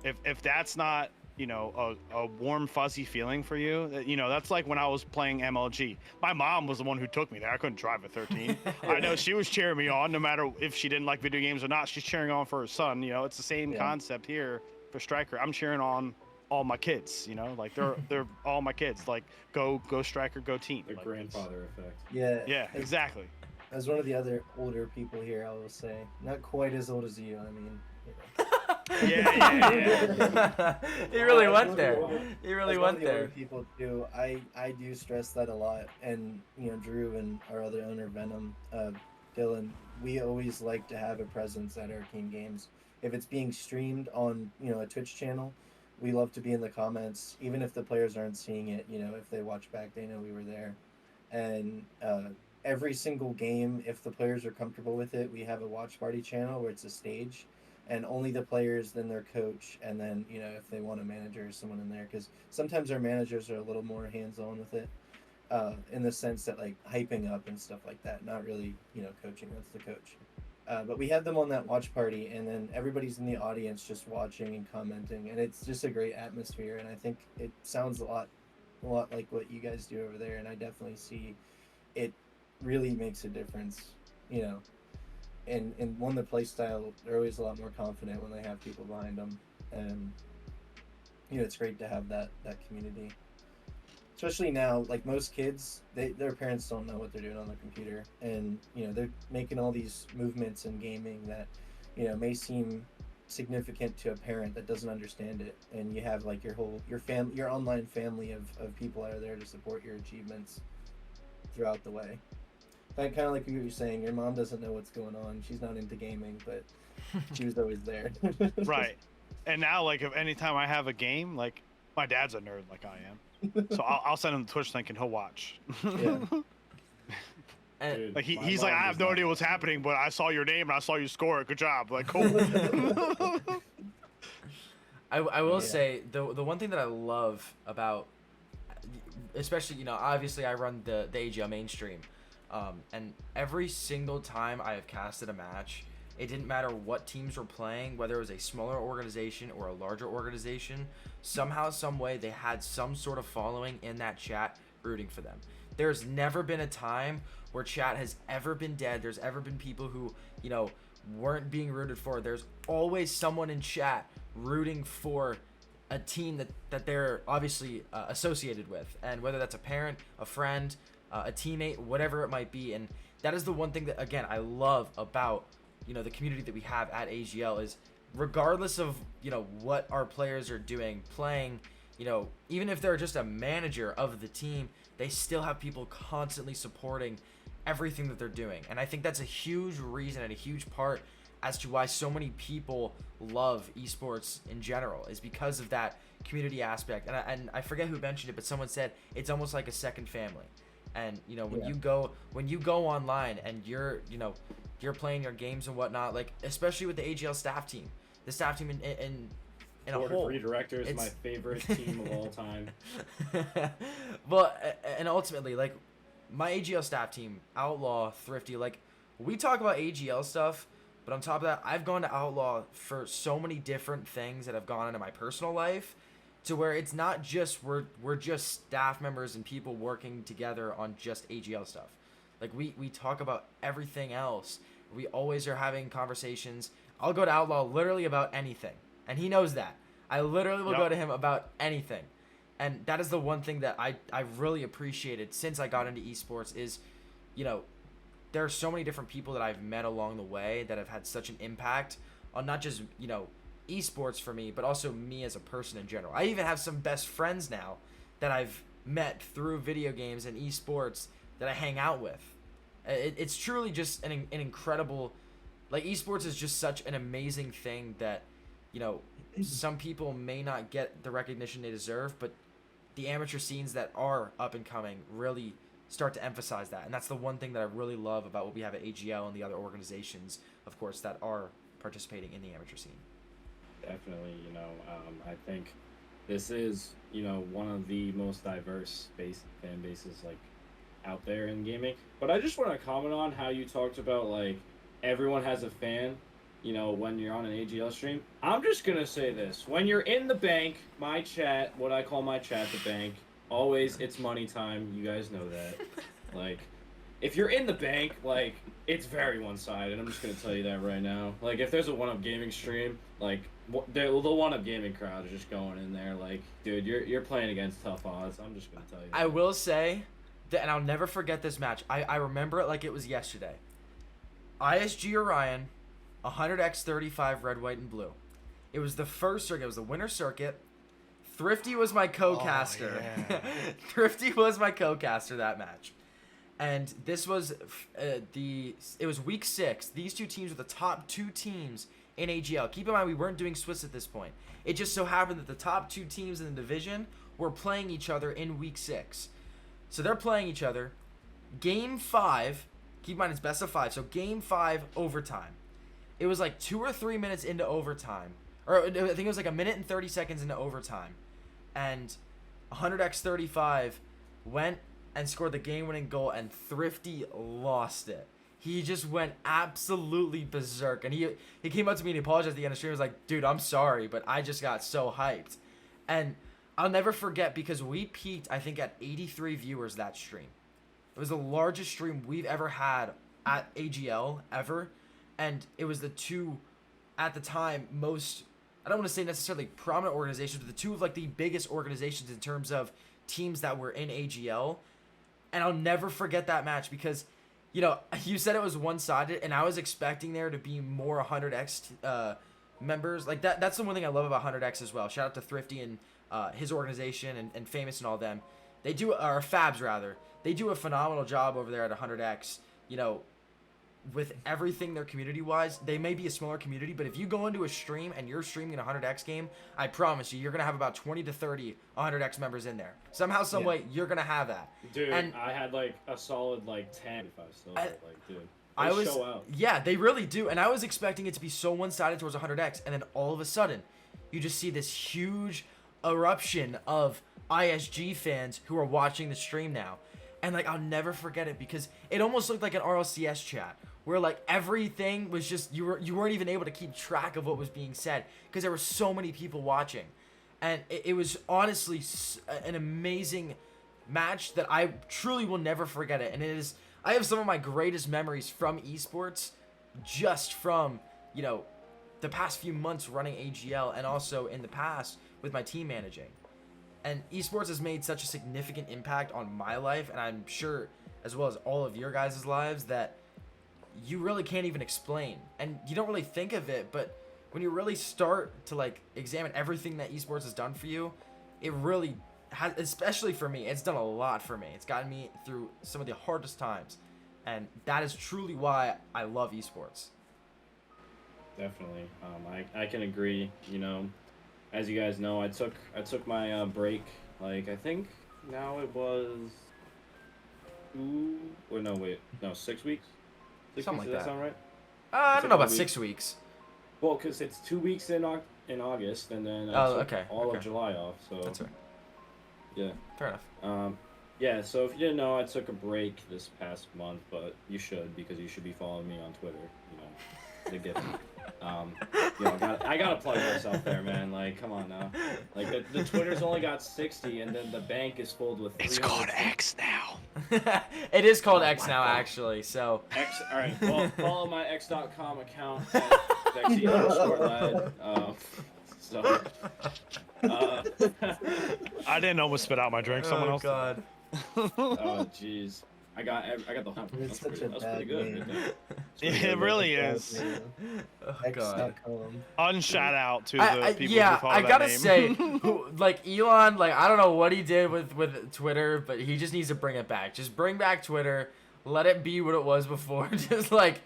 If that's not, you know, a warm fuzzy feeling for you, you know, that's like when I was playing MLG. My mom was the one who took me there. I couldn't drive at 13. I know she was cheering me on, no matter if she didn't like video games or not. She's cheering on for her son. You know, it's the same concept here for Stryker. I'm cheering on all my kids. You know, like they're all my kids. Like go Stryker, go team. The Like, grandfather effect. yeah, exactly. As one of the other older people here, I will say, not quite as old as you. I mean, you know. Yeah. He really went there. As He really one went of the older there. people do. I do stress that a lot, and you know, Drew and our other owner Venom, Dylan, we always like to have a presence at our team games. If it's being streamed on, you know, a Twitch channel, we love to be in the comments, even if the players aren't seeing it. You know, if they watch back, they know we were there. And every single game, if the players are comfortable with it, we have a watch party channel where it's a stage, and only the players, then their coach, and then, you know, if they want a manager or someone in there, because sometimes our managers are a little more hands-on with it, in the sense that, like, hyping up and stuff like that, not really, you know, coaching. That's the coach. But we have them on that watch party, and then everybody's in the audience just watching and commenting, and it's just a great atmosphere. And I think it sounds a lot like what you guys do over there, and I definitely see it really makes a difference, you know. And one, the play style, they're always a lot more confident when they have people behind them, and you know, it's great to have that community. Especially now, like most kids, their parents don't know what they're doing on the computer, and you know, they're making all these movements in gaming that, you know, may seem significant to a parent that doesn't understand it. And you have like your online family of people that are there to support your achievements throughout the way. Kind of like you were saying, your mom doesn't know what's going on. She's not into gaming, but she was always there. Right. And now, like, if anytime I have a game, like, my dad's a nerd like I am. So I'll send him the Twitch link and he'll watch. Yeah. And Dude, Like, my he's like, mom I does have no not idea what's watch happening, anime. but I saw your name and I saw you score it. Good job. Like, cool. I will Yeah. say the one thing that I love about, especially, you know, obviously I run the AGL mainstream, and every single time I have casted a match, it didn't matter what teams were playing, whether it was a smaller organization or a larger organization, somehow, some way, they had some sort of following in that chat rooting for them. There's never been a time where chat has ever been dead. There's ever been people who, you know, weren't being rooted for. There's always someone in chat rooting for a team that they're obviously associated with, and whether that's a parent, a friend, a teammate, whatever it might be. And that is the one thing that, again, I love about, you know, the community that we have at AGL is, regardless of, you know, what our players are doing, playing, you know, even if they're just a manager of the team, they still have people constantly supporting everything that they're doing. And I think that's a huge reason and a huge part as to why so many people love esports in general, is because of that community aspect. And I forget who mentioned it, but someone said it's almost like a second family. And, you know, when you go online and you're playing your games and whatnot, like, especially with the AGL staff team, the staff team in a Board whole, of Redirectors, it's my favorite team of all time. Well, and ultimately, like, my AGL staff team, Outlaw, Thrifty, like, we talk about AGL stuff, but on top of that, I've gone to Outlaw for so many different things that have gone into my personal life, to where it's not just we're just staff members and people working together on just AGL stuff. Like, we talk about everything else. We always are having conversations. I'll go to Outlaw literally about anything, and he knows that. I literally will go to him about anything. And that is the one thing that I've really appreciated since I got into esports is, you know, there are so many different people that I've met along the way that have had such an impact on not just, you know, esports for me, but also me as a person in general. I even have some best friends now that I've met through video games and esports that I hang out with. It's truly just an incredible, like, esports is just such an amazing thing that, you know, some people may not get the recognition they deserve, but the amateur scenes that are up and coming really start to emphasize that. And that's the one thing that I really love about what we have at AGL and the other organizations, of course, that are participating in the amateur scene. Definitely, you know, I think this is, you know, one of the most diverse fan bases like out there in gaming. But I just want to comment on how you talked about like everyone has a fan, you know, when you're on an AGL stream. I'm just gonna say this: when you're in the bank, my chat, what I call my chat, the bank, always it's money time. You guys know that. Like, if you're in the bank, like, it's very one-sided. I'm just gonna tell you that right now. Like, if there's a one-up gaming stream, like, the one-up gaming crowd is just going in there. Like, dude, you're playing against tough odds. I'm just gonna tell you. I will say that, and I'll never forget this match. I remember it like it was yesterday. ISG Orion, 100x35 red, white, and blue. It was the first circuit. It was the winter circuit. Thrifty was my co-caster. Oh, yeah. Thrifty was my co-caster that match. And this was it was week 6. These two teams were the top 2 teams in AGL. Keep in mind, we weren't doing Swiss at this point. It just so happened that the top 2 teams in the division were playing each other in week 6. So they're playing each other. Game 5, keep in mind it's best of 5. So game 5 overtime. It was like 2 or 3 minutes into overtime. Or I think it was like a minute and 30 seconds into overtime. And 100x35 went and scored the game-winning goal, and Thrifty lost it. He just went absolutely berserk, and he came up to me and he apologized at the end of the stream. He was like, dude, I'm sorry, but I just got so hyped. And I'll never forget, because we peaked, I think, at 83 viewers that stream. It was the largest stream we've ever had at AGL, ever. And it was the 2, at the time, most, I don't want to say necessarily prominent organizations, but the 2 of, like, the biggest organizations in terms of teams that were in AGL. And I'll never forget that match because, you know, you said it was one-sided, and I was expecting there to be more 100x members. Like, that's the one thing I love about 100x as well. Shout out to Thrifty and his organization and Famous and all them. They do, or Fabs rather, they do a phenomenal job over there at 100x. You know, with everything their community-wise, they may be a smaller community, but if you go into a stream and you're streaming a 100x game, I promise you're going to have about 20 to 30 100x members in there. Somehow, some way, you're going to have that. Dude, and I had like a solid like 10 if I was still like, dude. Show out. Yeah, they really do. And I was expecting it to be so one-sided towards 100x, and then all of a sudden, you just see this huge eruption of ISG fans who are watching the stream now. And like, I'll never forget it because it almost looked like an RLCS chat where like everything was just, you weren't even able to keep track of what was being said because there were so many people watching. And it was honestly an amazing match that I truly will never forget it. And I have some of my greatest memories from esports just from, you know, the past few months running AGL and also in the past with my team managing. And esports has made such a significant impact on my life, and I'm sure as well as all of your guys' lives, that you really can't even explain. And you don't really think of it, but when you really start to like examine everything that esports has done for you, it really has, especially for me, it's done a lot for me. It's gotten me through some of the hardest times, and that is truly why I love esports. Definitely. I can agree. You know, as you guys know, I took my break. Like, I think now it was 6 weeks. Something like Does that sound right? I don't know about 6 weeks. Well, because it's 2 weeks in August, and then all of July off. So that's right. Yeah. Fair enough. Yeah. So if you didn't know, I took a break this past month, but you should, because you should be following me on Twitter. You know, the gift. You know, I gotta plug myself there, man. Like, come on now. Like, the Twitter's only got 60, and then the bank is filled with. It's called X now. It is called X now, actually. So. X. All right. Well, follow my X.com account at VexyLad. I didn't almost spit out my drink. Someone else. Oh God. Oh jeez. I got the hump. It's That's such a pretty bad good. name. It really is. Oh God. Unshout out to the people yeah, who follow I that gotta name. say, like Elon, like I don't know what he did with Twitter, but he just needs to bring it back. Just bring back Twitter. Let it be what it was before. Just like,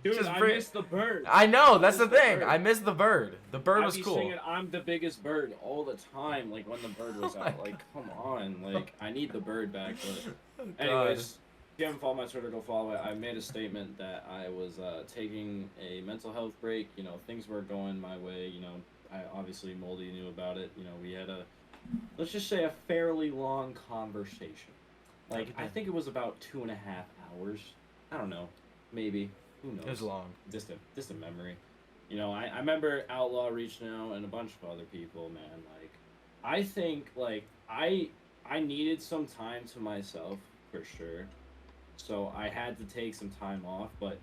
Dude, just I bring... miss the bird. I know, that's the the thing. bird. I miss the bird. The bird was cool. Singing "I'm the biggest bird" all the time. Like when the bird was out. Like, come on. Like, I need the bird back. But anyways, if you haven't followed my Twitter, go follow it. I made a statement that I was taking a mental health break. You know, things were going my way. You know, I obviously Moldy knew about it. You know, we had let's just say a fairly long conversation. Like, I think it was about 2.5 hours. I don't know, maybe. Who knows? It was long. Distant memory. You know, I remember Outlaw reaching out and a bunch of other people, man. Like, I think, like, I needed some time to myself, for sure. So I had to take some time off, but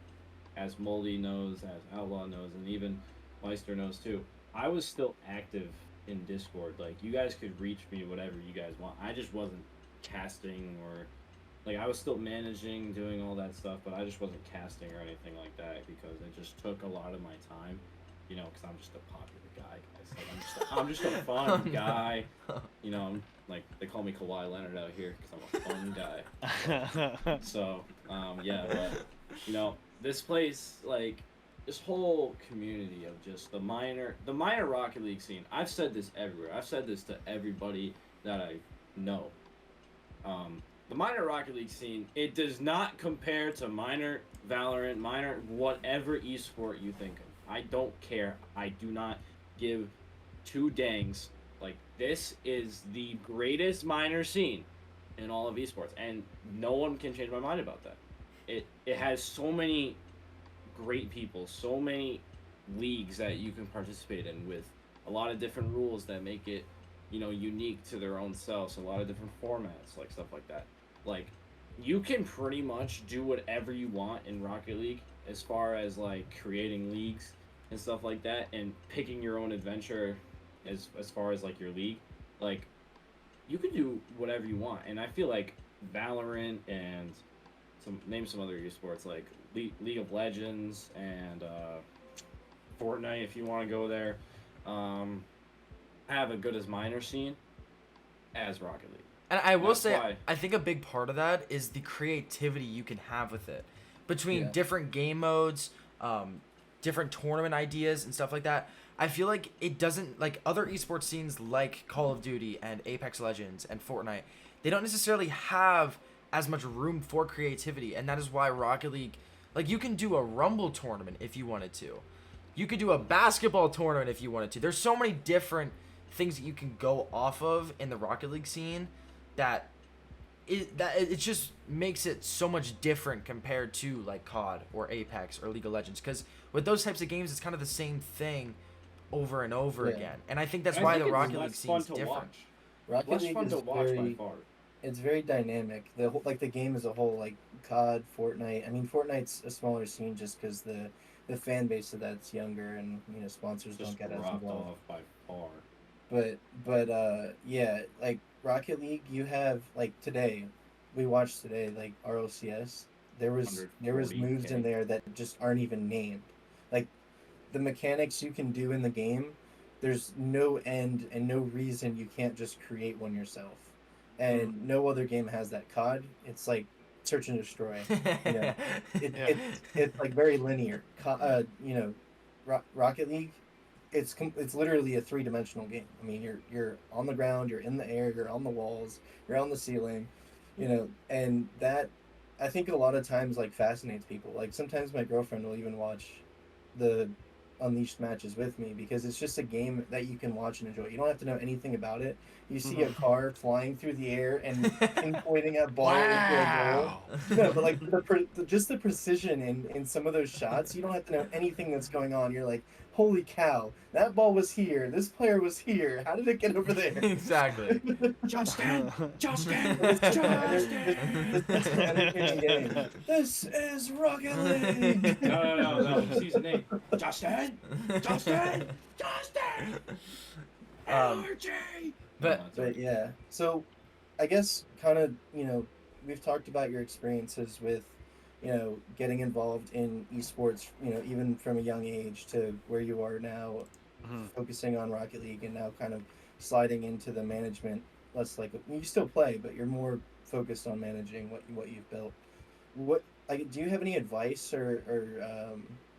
as Moldy knows, as Outlaw knows, and even Meistyr knows too, I was still active in Discord. Like, you guys could reach me whatever you guys want. I just wasn't casting or like I was still managing, doing all that stuff, but I just wasn't casting or anything like that because it just took a lot of my time. You know, because I'm just a popular guy, guys. Like, I'm just a fun guy. You know, I'm like they call me Kawhi Leonard out here because I'm a fun guy. So, yeah, but you know, this place, like this whole community of just the minor Rocket League scene. I've said this everywhere. I've said this to everybody that I know. The minor Rocket League scene, it does not compare to minor Valorant, minor whatever esport you think of. I don't care. I do not give two dangs. Like, this is the greatest minor scene in all of esports, and no one can change my mind about that. It has so many great people, so many leagues that you can participate in with a lot of different rules that make it, you know, unique to their own selves, a lot of different formats, like stuff like that. Like, you can pretty much do whatever you want in Rocket League as far as like creating leagues and stuff like that and picking your own adventure as far as like your league. Like, you can do whatever you want, and I feel like Valorant and some other esports like League of Legends and Fortnite, if you want to go there, have a good as minor scene as Rocket League. And I will say, I think a big part of that is the creativity you can have with it. Between different game modes, different tournament ideas and stuff like that. I feel like it doesn't, like other esports scenes like Call of Duty and Apex Legends and Fortnite, they don't necessarily have as much room for creativity. And that is why Rocket League, like you can do a Rumble tournament if you wanted to. You could do a basketball tournament if you wanted to. There's so many different things that you can go off of in the Rocket League scene that it just makes it so much different compared to like COD or Apex or League of Legends, because with those types of games it's kind of the same thing over and over again, and I think that's why the Rocket League scene is different. Rocket League is very, it's very dynamic. The whole, like the game as a whole, like COD, Fortnite. I mean, Fortnite's a smaller scene just because the fan base of that's younger, and you know sponsors just don't get as involved. Off by far. But yeah, like Rocket League, you have like today, we watched today like RLCS. There was moves in there that just aren't even named. Like the mechanics you can do in the game, there's no end and no reason you can't just create one yourself. And no other game has that. COD, it's like search and destroy. You know, it's like very linear. You know, Rocket League, it's literally a 3-dimensional game. I mean, you're on the ground, you're in the air, you're on the walls, you're on the ceiling, you know, and that I think a lot of times like fascinates people. Like sometimes my girlfriend will even watch the Unleashed matches with me because it's just a game that you can watch and enjoy. You don't have to know anything about it. You see a car flying through the air and pinpointing a ball into a goal. No, but like just the precision in some of those shots, you don't have to know anything that's going on. You're like, holy cow, that ball was here. This player was here. How did it get over there? Exactly. Justin! This is Rocket League. No. Season 8. Justin! LRG! But yeah, so I guess kind of, you know, we've talked about your experiences with, you know, getting involved in esports, you know, even from a young age to where you are now, focusing on Rocket League and now kind of sliding into the management. Less like you still play, but you're more focused on managing what you've built. What do you have any advice or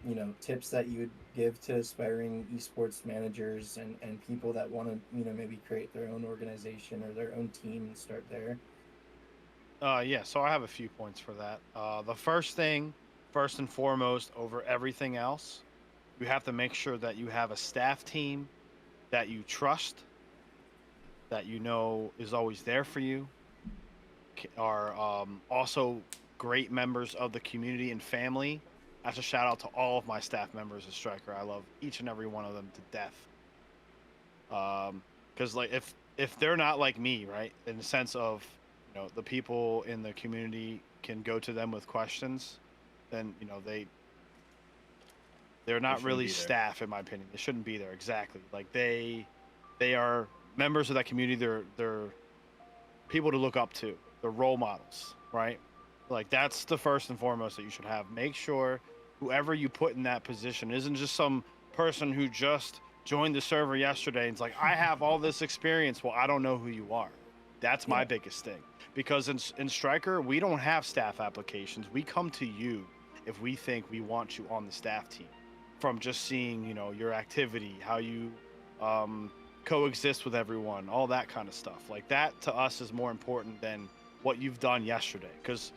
you know, tips that you would give to aspiring esports managers and people that want to, you know, maybe create their own organization or their own team and start there? Yeah, so I have a few points for that. The first and foremost, over everything else, you have to make sure that you have a staff team that you trust, that you know is always there for you, are also great members of the community and family. That's a shout out to all of my staff members at Stryker. I love each and every one of them to death. Because like if they're not like me, right, in the sense of, you know, the people in the community can go to them with questions, then, you know, they're not really staff, in my opinion. They shouldn't be there. Exactly. Like they are members of that community. They're people to look up to. They're role models, right? Like that's the first and foremost that you should have. Make sure whoever you put in that position isn't just some person who just joined the server yesterday and it's like, I have all this experience. Well, I don't know who you are. That's my biggest thing. Because in Stryker, we don't have staff applications. We come to you if we think we want you on the staff team. From just seeing, you know, your activity, how you coexist with everyone, all that kind of stuff. Like that to us is more important than what you've done yesterday. Because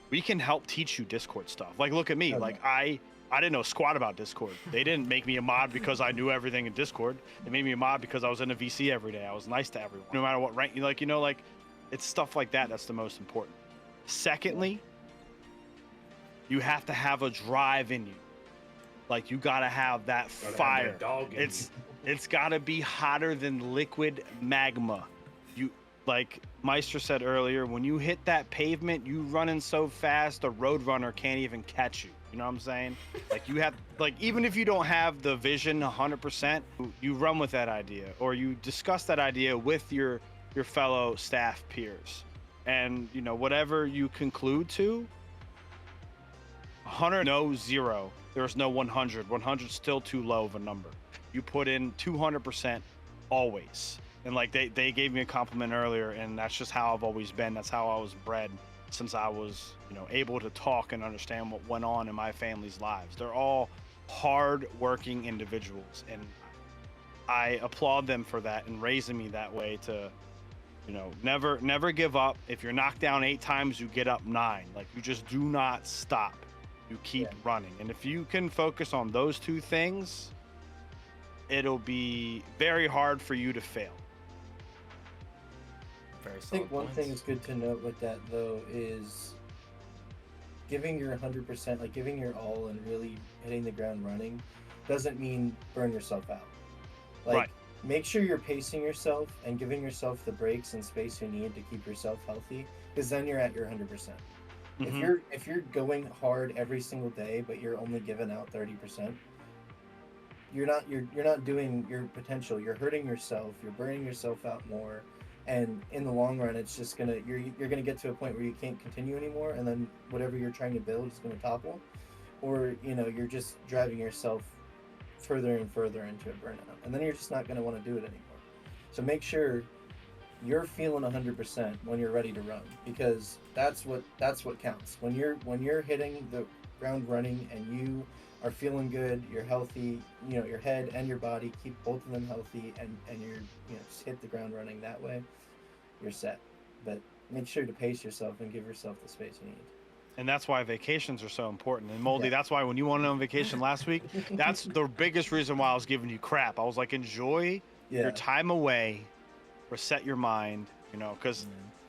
we can help teach you Discord stuff. Like, look at me. Like I didn't know squat about Discord. They didn't make me a mod because I knew everything in Discord. They made me a mod because I was in a VC every day. I was nice to everyone, no matter what rank. Like, you know, like it's stuff like that that's the most important. Secondly, you have to have a drive in you. Like you gotta have that fire. It's gotta be hotter than liquid magma. You, like Meistyr said earlier, when you hit that pavement, you running so fast, a road runner can't even catch you. You know what I'm saying? Like you have, like, even if you don't have the vision 100%, you run with that idea, or you discuss that idea with your fellow staff peers, and you know whatever you conclude to. 100, no 0. There's no 100. 100 still too low of a number. You put in 200% always. And like they gave me a compliment earlier, and that's just how I've always been. That's how I was bred since I was, you know, able to talk and understand what went on in my family's lives. They're all hard-working individuals, and I applaud them for that and raising me that way to, you know, never give up. If you're knocked down 8 times, you get up 9. Like you just do not stop. You keep running. And if you can focus on those 2 things, it'll be very hard for you to fail. Very I think one thing is good to note with that though is giving your 100%, like giving your all and really hitting the ground running, doesn't mean burn yourself out. Like make sure you're pacing yourself and giving yourself the breaks and space you need to keep yourself healthy, because then you're at your 100%. If you're going hard every single day but you're only giving out 30%, you're not doing your potential. You're hurting yourself. You're burning yourself out more, and in the long run, it's just you're gonna get to a point where you can't continue anymore, and then whatever you're trying to build is gonna topple, or you know you're just driving yourself further and further into a burnout, and then you're just not gonna want to do it anymore. So make sure you're feeling 100% when you're ready to run, because that's what counts. When you're hitting the ground running and you are feeling good, you're healthy, you know, your head and your body, keep both of them healthy, and you're, you know, just hit the ground running that way, you're set. But make sure to pace yourself and give yourself the space you need. And that's why vacations are so important. And Moldy, that's why when you went on vacation last week, that's the biggest reason why I was giving you crap. I was like, enjoy your time away, reset your mind, you know, because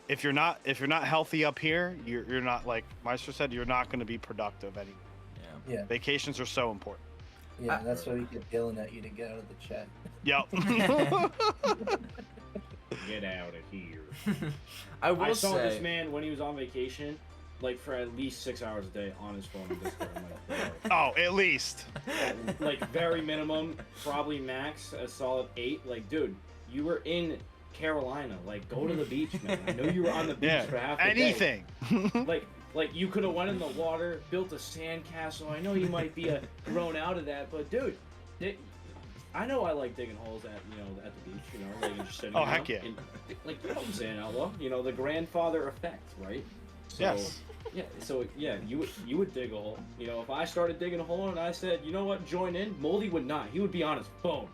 if you're not healthy up here, you're not, like Meistyr said, you're not going to be productive anymore. Yeah. Vacations are so important. Yeah, and that's why we get yelling at you to get out of the chat. Yep. Get out of here. I saw this man when he was on vacation, like for at least 6 hours a day on his phone in Discord. I'm like, oh, at least. Like very minimum, probably max a solid 8. Like, dude, you were in Carolina. Like, go to the beach, man. I know you were on the beach for half the anything. Day. Like you could have went in the water, built a sand castle. I know you might be grown out of that, but dude, I know I like digging holes at the beach. You know, like just sitting. Oh heck yeah! And, like, you know what I'm saying, Outlaw. You know, the grandfather effect, right? So, yes. Yeah. So yeah, you would dig a hole. You know, if I started digging a hole and I said, you know what, join in, Moldy would not. He would be on his phone.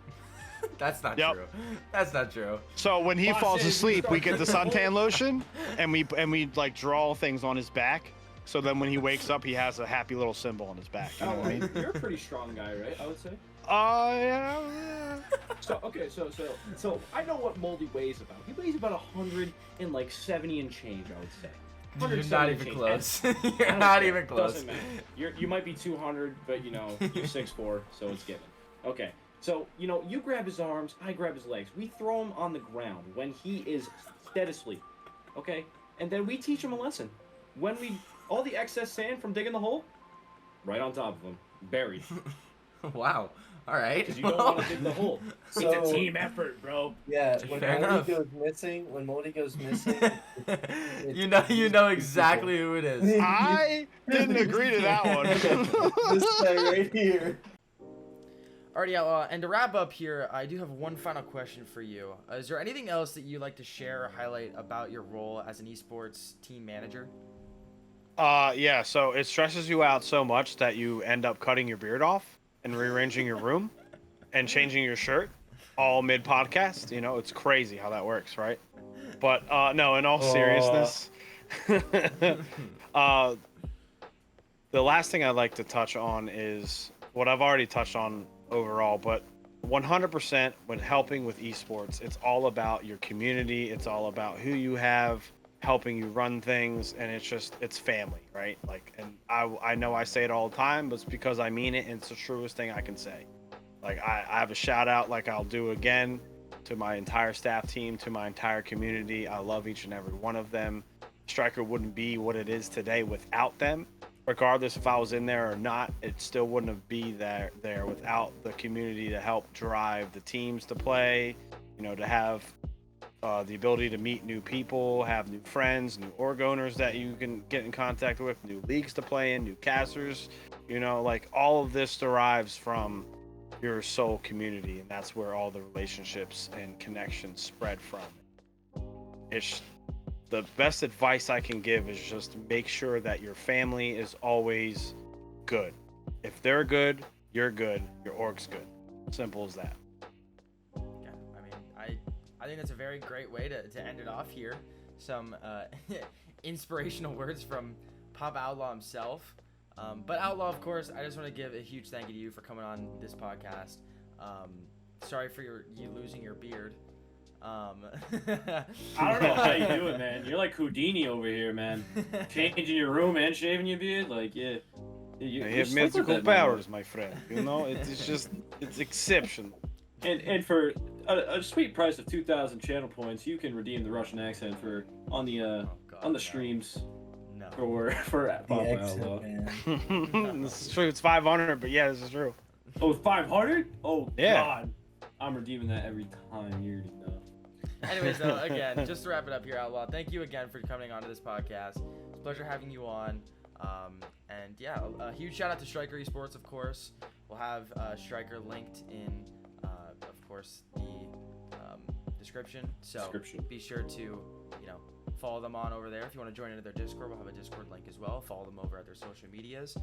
That's not true. That's not true. So when he falls asleep, we get the suntan lotion, and we like draw things on his back. So then when he wakes up, he has a happy little symbol on his back. You know what I mean? You're a pretty strong guy, right? I would say. Yeah. So I know what Moldy weighs about. He weighs about 170 and change, I would say. You're 170 not and even change. close. I You're don't not care. even close. Doesn't matter. You might be 200, but you're 6'4", so it's given. Okay. So, you grab his arms, I grab his legs. We throw him on the ground when he is dead asleep. Okay? And then we teach him a lesson. All the excess sand from digging the hole, right on top of him. Buried. Wow. All right. Because you don't want to dig the hole. So- It's a team effort, bro. Yeah, when Fair enough. Moldy goes missing, you know exactly who it is. I didn't agree to that one. this guy right here. Alrighty, Outlaw. And to wrap up here, I do have one final question for you. Is there anything else that you'd like to share or highlight about your role as an esports team manager? Yeah, so it stresses you out so much that you end up cutting your beard off and rearranging your room and changing your shirt all mid-podcast. It's crazy how that works, right? But no, in all seriousness, the last thing I'd like to touch on is what I've already touched on overall, but 100% when helping with esports, it's all about your community. It's all about who you have helping you run things, and it's family, right? And I know I say it all the time, but it's because I mean it, and it's the truest thing I can say. I have a shout out, I'll do again, to my entire staff team, to my entire community. I love each and every one of them. Stryker wouldn't be what it is today without them. Regardless if I was in there or not, it still wouldn't have been there without the community to help drive the teams to play, to have the ability to meet new people, have new friends, new org owners that you can get in contact with, new leagues to play in, new casters, all of this derives from your soul community, and that's where all the relationships and connections spread from. It's the best advice I can give is just make sure that your family is always good. If they're good, you're good, your org's good. Simple as that. Yeah, I think that's a very great way to end it off here. Some inspirational words from Pop Outlaw himself. But Outlaw, of course, I just want to give a huge thank you to you for coming on this podcast. Sorry for you losing your beard. I don't know how you do it, man. You're like Houdini over here, man. Changing your room and shaving your beard, yeah. I have magical powers, my friend. It's exceptional. And for a sweet price of 2,000 channel points, you can redeem the Russian accent on the streams. No. For Pop accent, Outlaw. man. This is true. It's 500, but yeah, this is true. Oh, 500? Oh, yeah. God. I'm redeeming that every time. You already know. Anyways, though, again, just to wrap it up here, Outlaw, thank you again for coming onto this podcast. It's a pleasure having you on. And yeah, a huge shout out to Stryker Esports, of course. We'll have Stryker linked in, of course, the description. So be sure to, follow them on over there. If you want to join into their Discord, we'll have a Discord link as well. Follow them over at their social medias.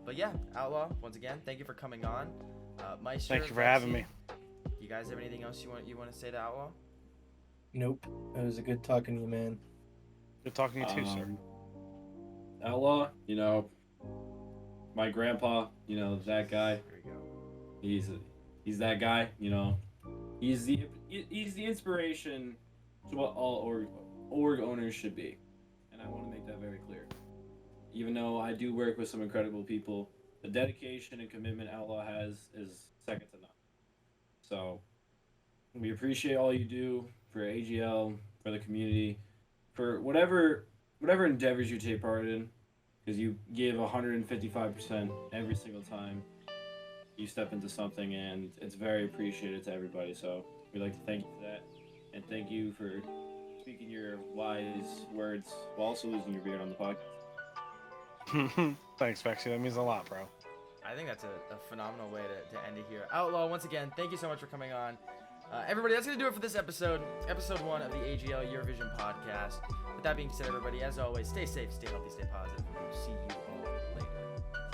But yeah, Outlaw, once again, thank you for coming on. Meistyr, thank you for having me. You guys have anything else you want to say to Outlaw? Nope. It was a good talking to you, man. Good talking to you too, sir. Outlaw, my grandpa, that guy. There we go. He's that guy, He's the inspiration to what all org owners should be, and I want to make that very clear. Even though I do work with some incredible people, the dedication and commitment Outlaw has is second to none. So we appreciate all you do for AGL, for the community, for whatever endeavors you take part in, because you give 155% every single time you step into something, and it's very appreciated to everybody. So we'd like to thank you for that, and thank you for speaking your wise words while also losing your beard on the podcast. Thanks, Vexy. That means a lot, bro. I think that's a phenomenal way to end it here. Outlaw, once again, thank you so much for coming on. Everybody, that's going to do it for this episode 1 of the AGL Eurovision podcast. With that being said, everybody, as always, stay safe, stay healthy, stay positive. We'll see you all later.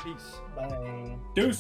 Peace. Bye. Deuces.